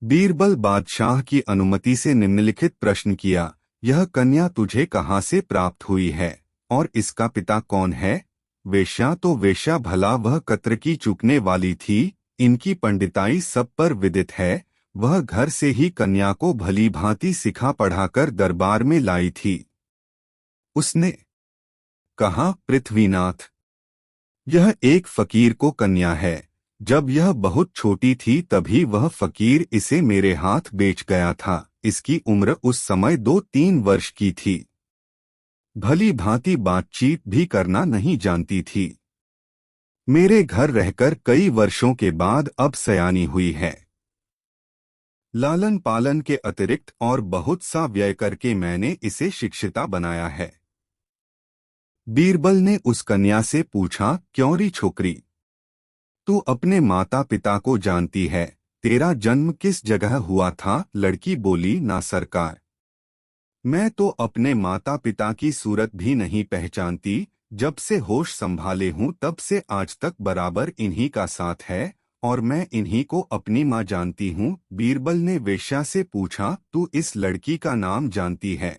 Speaker 1: बीरबल बादशाह की अनुमति से निम्नलिखित प्रश्न किया, यह कन्या तुझे कहाँ से प्राप्त हुई है और इसका पिता कौन है? वेश्या तो वेश्या भला वह कत्र की चूकने वाली थी, इनकी पंडिताई सब पर विदित है। वह घर से ही कन्या को भली भांति सिखा पढ़ाकर दरबार में लाई थी। उसने कहा, पृथ्वीनाथ, यह एक फकीर को कन्या है। जब यह बहुत छोटी थी तभी वह फकीर इसे मेरे हाथ बेच गया था। इसकी उम्र उस समय 2-3 वर्ष की थी। भली भांति बातचीत भी करना नहीं जानती थी। मेरे घर रहकर कई वर्षों के बाद अब सयानी हुई है। लालन पालन के अतिरिक्त और बहुत सा व्यय करके मैंने इसे शिक्षिता बनाया है। बीरबल ने उस कन्या से पूछा, क्यों री छोकरी, तू अपने माता पिता को जानती है? तेरा जन्म किस जगह हुआ था? लड़की बोली, ना सरकार, मैं तो अपने माता पिता की सूरत भी नहीं पहचानती। जब से होश संभाले हूँ तब से आज तक बराबर इन्हीं का साथ है और मैं इन्हीं को अपनी माँ जानती हूँ। बीरबल ने वेश्या से पूछा, तू इस लड़की का नाम जानती है?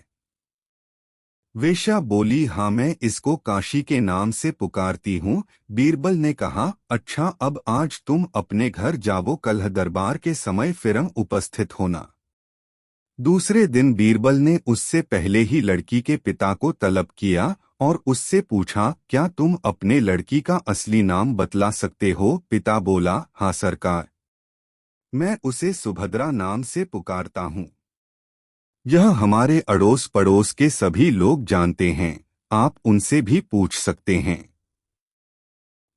Speaker 1: वेश्या बोली, हाँ, मैं इसको काशी के नाम से पुकारती हूँ। बीरबल ने कहा, अच्छा, अब आज तुम अपने घर जाओ, कल दरबार के समय फिर उपस्थित होना। दूसरे दिन बीरबल ने उससे पहले ही लड़की के पिता को तलब किया और उससे पूछा, क्या तुम अपने लड़की का असली नाम बतला सकते हो? पिता बोला, हाँ सरकार, मैं उसे सुभद्रा नाम से पुकारता हूँ। यह हमारे अड़ोस पड़ोस के सभी लोग जानते हैं, आप उनसे भी पूछ सकते हैं।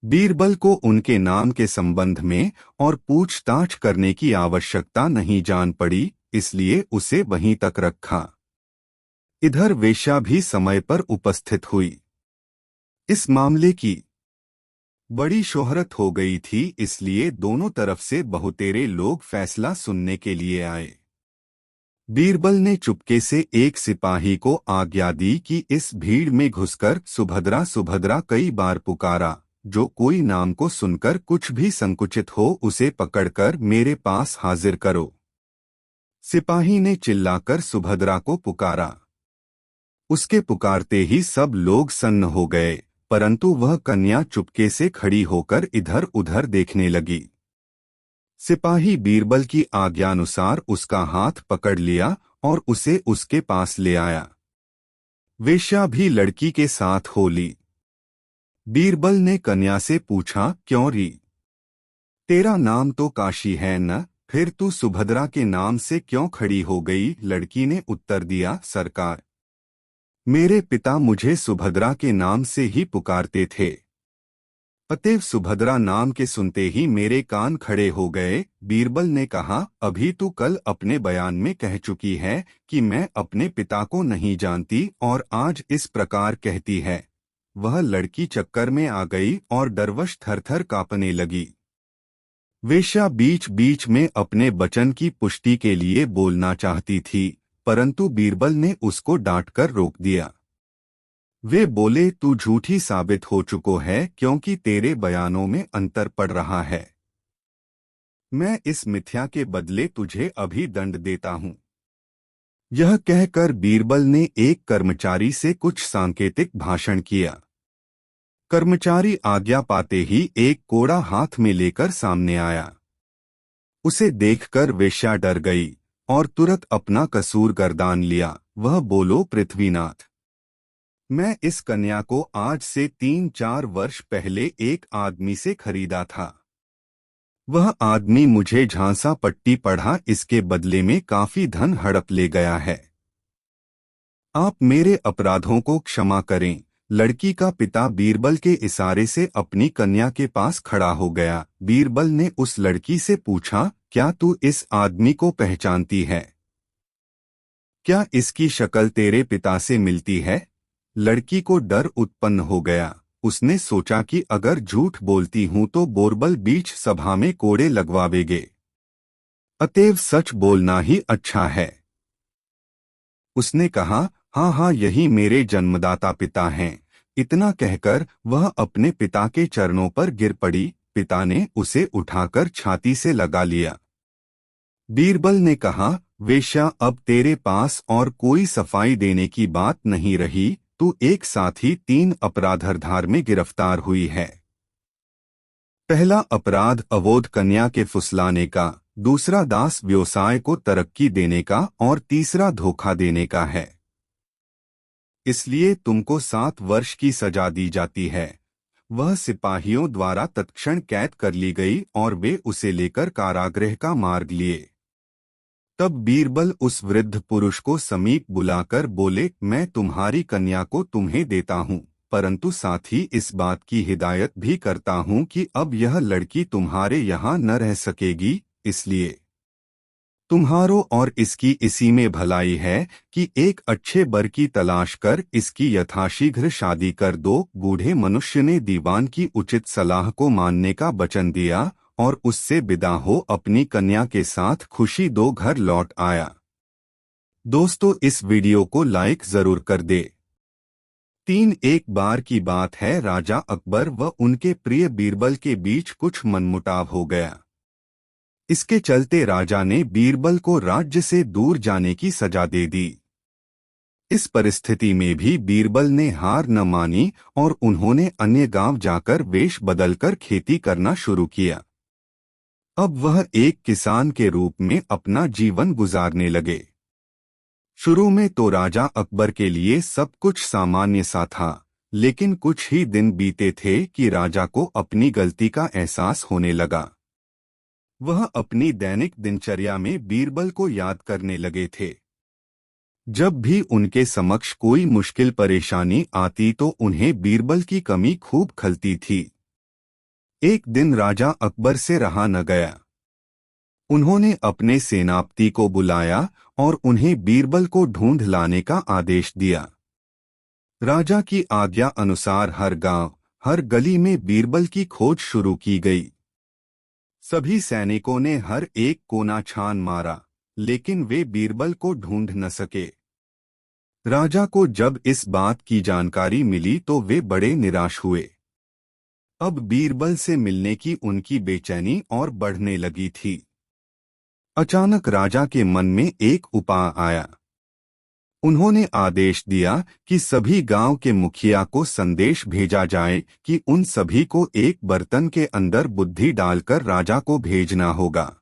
Speaker 1: बीरबल को उनके नाम के संबंध में और पूछताछ करने की आवश्यकता नहीं जान पड़ी, इसलिए उसे वहीं तक रखा। इधर वेश्या भी समय पर उपस्थित हुई। इस मामले की बड़ी शोहरत हो गई थी, इसलिए दोनों तरफ से बहुतेरे लोग फैसला सुनने के लिए आए। बीरबल ने चुपके से एक सिपाही को आज्ञा दी कि इस भीड़ में घुसकर सुभद्रा सुभद्रा कई बार पुकारा। जो कोई नाम को सुनकर कुछ भी संकुचित हो उसे पकड़कर मेरे पास हाजिर करो। सिपाही ने चिल्लाकर सुभद्रा को पुकारा। उसके पुकारते ही सब लोग सन्न हो गए, परंतु वह कन्या चुपके से खड़ी होकर इधर उधर देखने लगी। सिपाही बीरबल की आज्ञानुसार उसका हाथ पकड़ लिया और उसे उसके पास ले आया। वेश्या भी लड़की के साथ हो ली। बीरबल ने कन्या से पूछा, क्यों री? तेरा नाम तो काशी है न, फिर तू सुभद्रा के नाम से क्यों खड़ी हो गई? लड़की ने उत्तर दिया, सरकार, मेरे पिता मुझे सुभद्रा के नाम से ही पुकारते थे। अतएव सुभद्रा नाम के सुनते ही मेरे कान खड़े हो गए। बीरबल ने कहा, अभी तू कल अपने बयान में कह चुकी है कि मैं अपने पिता को नहीं जानती और आज इस प्रकार कहती है। वह लड़की चक्कर में आ गई और डरवश थरथर कांपने लगी। वेश्या बीच बीच में अपने वचन की पुष्टि के लिए बोलना चाहती थी, परंतु बीरबल ने उसको डांटकर रोक दिया। वे बोले, तू झूठी साबित हो चुको है क्योंकि तेरे बयानों में अंतर पड़ रहा है। मैं इस मिथ्या के बदले तुझे अभी दंड देता हूं। यह कहकर बीरबल ने एक कर्मचारी से कुछ सांकेतिक भाषण किया। कर्मचारी आज्ञा पाते ही एक कोड़ा हाथ में लेकर सामने आया। उसे देखकर वेश्या डर गई और तुरंत अपना कसूर गर्दान लिया। वह बोलो, पृथ्वीनाथ, मैं इस कन्या को आज से 3-4 वर्ष पहले एक आदमी से खरीदा था। वह आदमी मुझे झांसा पट्टी पढ़ा, इसके बदले में काफी धन हड़प ले गया है। आप मेरे अपराधों को क्षमा करें। लड़की का पिता बीरबल के इशारे से अपनी कन्या के पास खड़ा हो गया। बीरबल ने उस लड़की से पूछा, क्या तू इस आदमी को पहचानती है? क्या इसकी शक्ल तेरे पिता से मिलती है? लड़की को डर उत्पन्न हो गया। उसने सोचा कि अगर झूठ बोलती हूं तो बोरबल बीच सभा में कोड़े लगवावेगे, अतएव सच बोलना ही अच्छा है। उसने कहा, हाँ हाँ, यही मेरे जन्मदाता पिता हैं। इतना कहकर वह अपने पिता के चरणों पर गिर पड़ी। पिता ने उसे उठाकर छाती से लगा लिया। बीरबल ने कहा, वेश्या, अब तेरे पास और कोई सफाई देने की बात नहीं रही। तू एक साथ ही 3 अपराधाधार में गिरफ्तार हुई है। पहला अपराध अवोध कन्या के फुसलाने का, दूसरा दास व्यवसाय को तरक्की देने का और तीसरा धोखा देने का है। इसलिए तुमको 7 वर्ष की सजा दी जाती है। वह सिपाहियों द्वारा तत्क्षण कैद कर ली गई और वे उसे लेकर कारागृह का मार्ग लिए। तब बीरबल उस वृद्ध पुरुष को समीप बुलाकर बोले, मैं तुम्हारी कन्या को तुम्हें देता हूँ, परंतु साथ ही इस बात की हिदायत भी करता हूँ कि अब यह लड़की तुम्हारे यहाँ न रह सकेगी। इसलिए तुम्हारो और इसकी इसी में भलाई है कि एक अच्छे बर की तलाश कर इसकी यथाशीघ्र शादी कर दो। बूढ़े मनुष्य ने दीवान की उचित सलाह को मानने का वचन दिया और उससे विदा हो अपनी कन्या के साथ खुशी दो घर लौट आया। दोस्तों, इस वीडियो को लाइक जरूर कर दे। एक बार की बात है, राजा अकबर व उनके प्रिय बीरबल के बीच कुछ मनमुटाव हो गया। इसके चलते राजा ने बीरबल को राज्य से दूर जाने की सजा दे दी। इस परिस्थिति में भी बीरबल ने हार न मानी और उन्होंने अन्य गांव जाकर वेश बदलकर खेती करना शुरू किया। अब वह एक किसान के रूप में अपना जीवन गुजारने लगे। शुरू में तो राजा अकबर के लिए सब कुछ सामान्य सा था, लेकिन कुछ ही दिन बीते थे कि राजा को अपनी गलती का एहसास होने लगा। वह अपनी दैनिक दिनचर्या में बीरबल को याद करने लगे थे। जब भी उनके समक्ष कोई मुश्किल परेशानी आती तो उन्हें बीरबल की कमी खूब खलती थी। एक दिन राजा अकबर से रहा न गया। उन्होंने अपने सेनापति को बुलाया और उन्हें बीरबल को ढूंढ लाने का आदेश दिया। राजा की आज्ञा अनुसार हर गांव, हर गली में बीरबल की खोज शुरू की गई। सभी सैनिकों ने हर एक कोना छान मारा, लेकिन वे बीरबल को ढूंढ न सके। राजा को जब इस बात की जानकारी मिली तो वे बड़े निराश हुए। अब बीरबल से मिलने की उनकी बेचैनी और बढ़ने लगी थी। अचानक राजा के मन में एक उपाय आया। उन्होंने आदेश दिया कि सभी गांव के मुखिया को संदेश भेजा जाए कि उन सभी को एक बर्तन के अंदर बुद्धि डालकर राजा को भेजना होगा।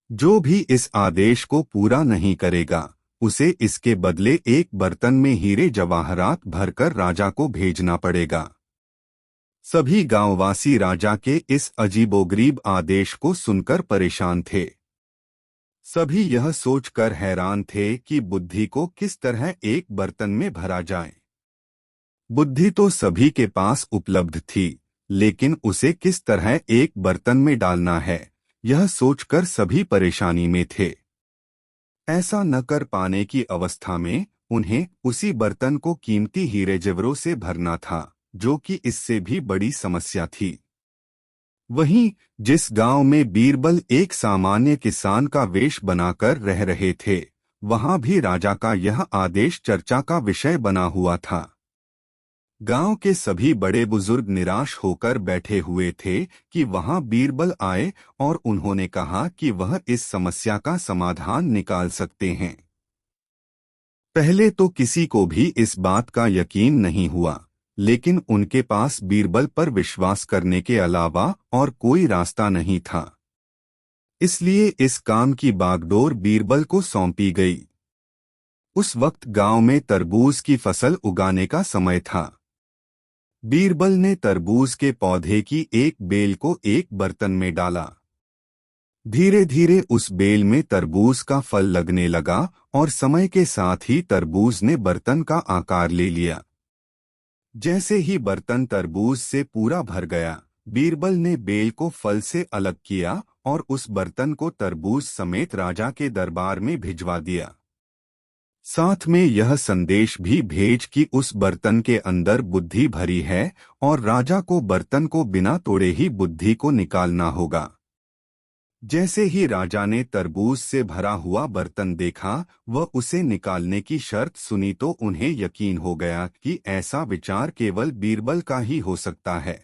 Speaker 1: जो भी इस आदेश को पूरा नहीं करेगा, उसे इसके बदले एक बर्तन में हीरे जवाहरात भरकर राजा को भेजना पड़ेगा। सभी गांववासी राजा के इस अजीबोगरीब आदेश को सुनकर परेशान थे। सभी यह सोचकर हैरान थे कि बुद्धि को किस तरह एक बर्तन में भरा जाए। बुद्धि तो सभी के पास उपलब्ध थी, लेकिन उसे किस तरह एक बर्तन में डालना है, यह सोचकर सभी परेशानी में थे। ऐसा न कर पाने की अवस्था में उन्हें उसी बर्तन को कीमती हीरे जवरों से भरना था, जो कि इससे भी बड़ी समस्या थी। वहीं जिस गांव में बीरबल एक सामान्य किसान का वेश बनाकर रह रहे थे, वहां भी राजा का यह आदेश चर्चा का विषय बना हुआ था। गांव के सभी बड़े बुजुर्ग निराश होकर बैठे हुए थे कि वहां बीरबल आए और उन्होंने कहा कि वह इस समस्या का समाधान निकाल सकते हैं। पहले तो किसी को भी इस बात का यकीन नहीं हुआ, लेकिन उनके पास बीरबल पर विश्वास करने के अलावा और कोई रास्ता नहीं था। इसलिए इस काम की बागडोर बीरबल को सौंपी गई। उस वक्त गांव में तरबूज की फसल उगाने का समय था। बीरबल ने तरबूज के पौधे की एक बेल को एक बर्तन में डाला। धीरे धीरे उस बेल में तरबूज का फल लगने लगा और समय के साथ ही तरबूज ने बर्तन का आकार ले लिया। जैसे ही बर्तन तरबूज से पूरा भर गया, बीरबल ने बेल को फल से अलग किया और उस बर्तन को तरबूज समेत राजा के दरबार में भिजवा दिया। साथ में यह संदेश भी भेज कि उस बर्तन के अंदर बुद्धि भरी है और राजा को बर्तन को बिना तोड़े ही बुद्धि को निकालना होगा। जैसे ही राजा ने तरबूज से भरा हुआ बर्तन देखा, वह उसे निकालने की शर्त सुनी तो उन्हें यकीन हो गया कि ऐसा विचार केवल बीरबल का ही हो सकता है।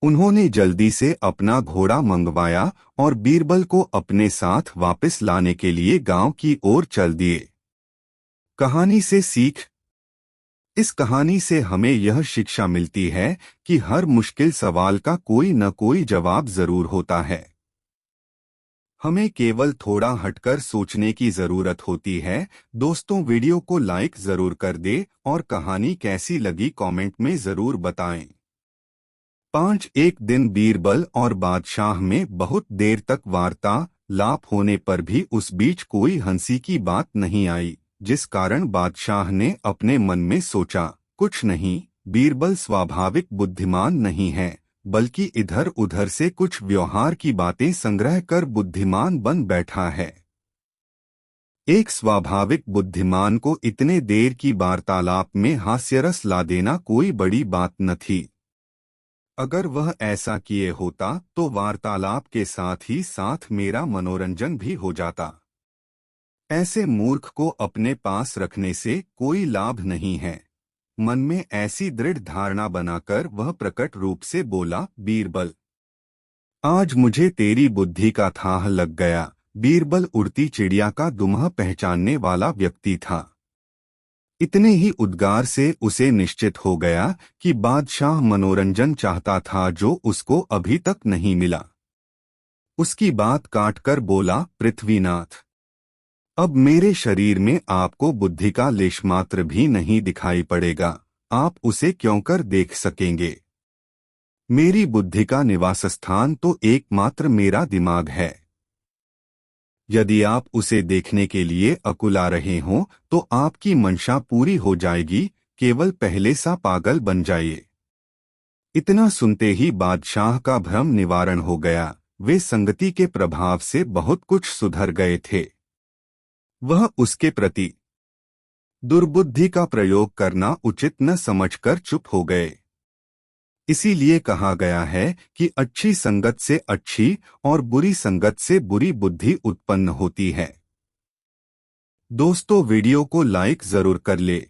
Speaker 1: उन्होंने जल्दी से अपना घोड़ा मंगवाया और बीरबल को अपने साथ वापस लाने के लिए गांव की ओर चल दिए। कहानी से सीख। इस कहानी से हमें यह शिक्षा मिलती है कि हर मुश्किल सवाल का कोई न कोई जवाब जरूर होता है। हमें केवल थोड़ा हटकर सोचने की जरूरत होती है। दोस्तों, वीडियो को लाइक जरूर कर दे और कहानी कैसी लगी कमेंट में जरूर बताएं। 1 दिन बीरबल और बादशाह में बहुत देर तक वार्तालाप होने पर भी उस बीच कोई हंसी की बात नहीं आई, जिस कारण बादशाह ने अपने मन में सोचा, कुछ नहीं, बीरबल स्वाभाविक बुद्धिमान नहीं है, बल्कि इधर उधर से कुछ व्यवहार की बातें संग्रह कर बुद्धिमान बन बैठा है। एक स्वाभाविक बुद्धिमान को इतने देर की वार्तालाप में हास्यरस ला देना कोई बड़ी बात न थी। अगर वह ऐसा किए होता तो वार्तालाप के साथ ही साथ मेरा मनोरंजन भी हो जाता। ऐसे मूर्ख को अपने पास रखने से कोई लाभ नहीं है। मन में ऐसी दृढ़ धारणा बनाकर वह प्रकट रूप से बोला, बीरबल, आज मुझे तेरी बुद्धि का थाह लग गया। बीरबल उड़ती चिड़िया का दुम्हा पहचानने वाला व्यक्ति था। इतने ही उद्गार से उसे निश्चित हो गया कि बादशाह मनोरंजन चाहता था जो उसको अभी तक नहीं मिला। उसकी बात काटकर बोला, पृथ्वीनाथ, अब मेरे शरीर में आपको बुद्धि का लेशमात्र भी नहीं दिखाई पड़ेगा। आप उसे क्यों कर देख सकेंगे? मेरी बुद्धि का निवास स्थान तो एकमात्र मेरा दिमाग है। यदि आप उसे देखने के लिए अकुला रहे हों तो आपकी मंशा पूरी हो जाएगी, केवल पहले सा पागल बन जाइए। इतना सुनते ही बादशाह का भ्रम निवारण हो गया। वे संगति के प्रभाव से बहुत कुछ सुधर गए थे। वह उसके प्रति दुर्बुद्धि का प्रयोग करना उचित न समझकर चुप हो गए। इसीलिए कहा गया है कि अच्छी संगत से अच्छी और बुरी संगत से बुरी बुद्धि उत्पन्न होती है। दोस्तों, वीडियो को लाइक जरूर कर ले।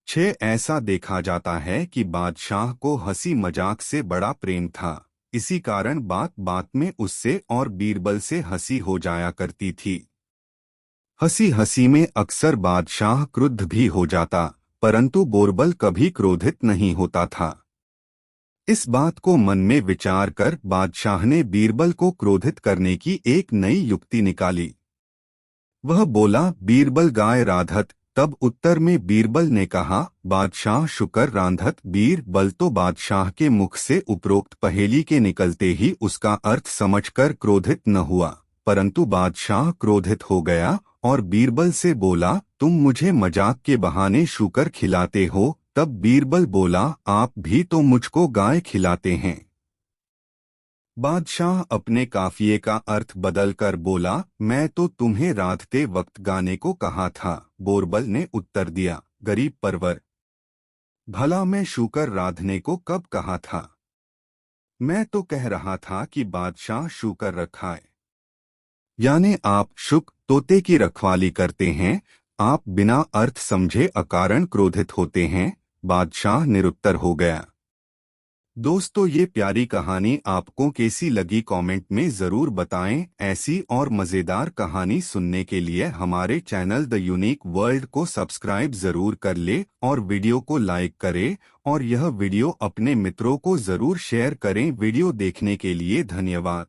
Speaker 1: 6 ऐसा देखा जाता है कि बादशाह को हंसी मजाक से बड़ा प्रेम था। इसी कारण बात बात में उससे और बीरबल से हंसी हो जाया करती थी। हंसी हंसी में अक्सर बादशाह क्रुद्ध भी हो जाता, परंतु बीरबल कभी क्रोधित नहीं होता था। इस बात को मन में विचार कर बादशाह ने बीरबल को क्रोधित करने की एक नई युक्ति निकाली। वह बोला, बीरबल, गाय राधत तब उत्तर में बीरबल ने कहा, बादशाह शुकर रांधत। बीरबल तो बादशाह के मुख से उपरोक्त पहेली के निकलते ही उसका अर्थ समझकर क्रोधित न हुआ, परंतु बादशाह क्रोधित हो गया और बीरबल से बोला, तुम मुझे मजाक के बहाने शुकर खिलाते हो। तब बीरबल बोला, आप भी तो मुझको गाय खिलाते हैं। बादशाह अपने काफिये का अर्थ बदलकर बोला, मैं तो तुम्हें रांधते वक्त गाने को कहा था। बीरबल ने उत्तर दिया, गरीब परवर, भला मैं शुकर रांधने को कब कहा था? मैं तो कह रहा था कि बादशाह शुकर रखाए। यानी आप शुक तोते की रखवाली करते हैं। आप बिना अर्थ समझे अकारण क्रोधित होते हैं। बादशाह निरुत्तर हो गया। दोस्तों, ये प्यारी कहानी आपको कैसी लगी कमेंट में ज़रूर बताएं। ऐसी और मज़ेदार कहानी सुनने के लिए हमारे चैनल द यूनिक वर्ल्ड को सब्सक्राइब ज़रूर कर ले और वीडियो को लाइक करें और यह वीडियो अपने मित्रों को ज़रूर शेयर करें। वीडियो देखने के लिए धन्यवाद।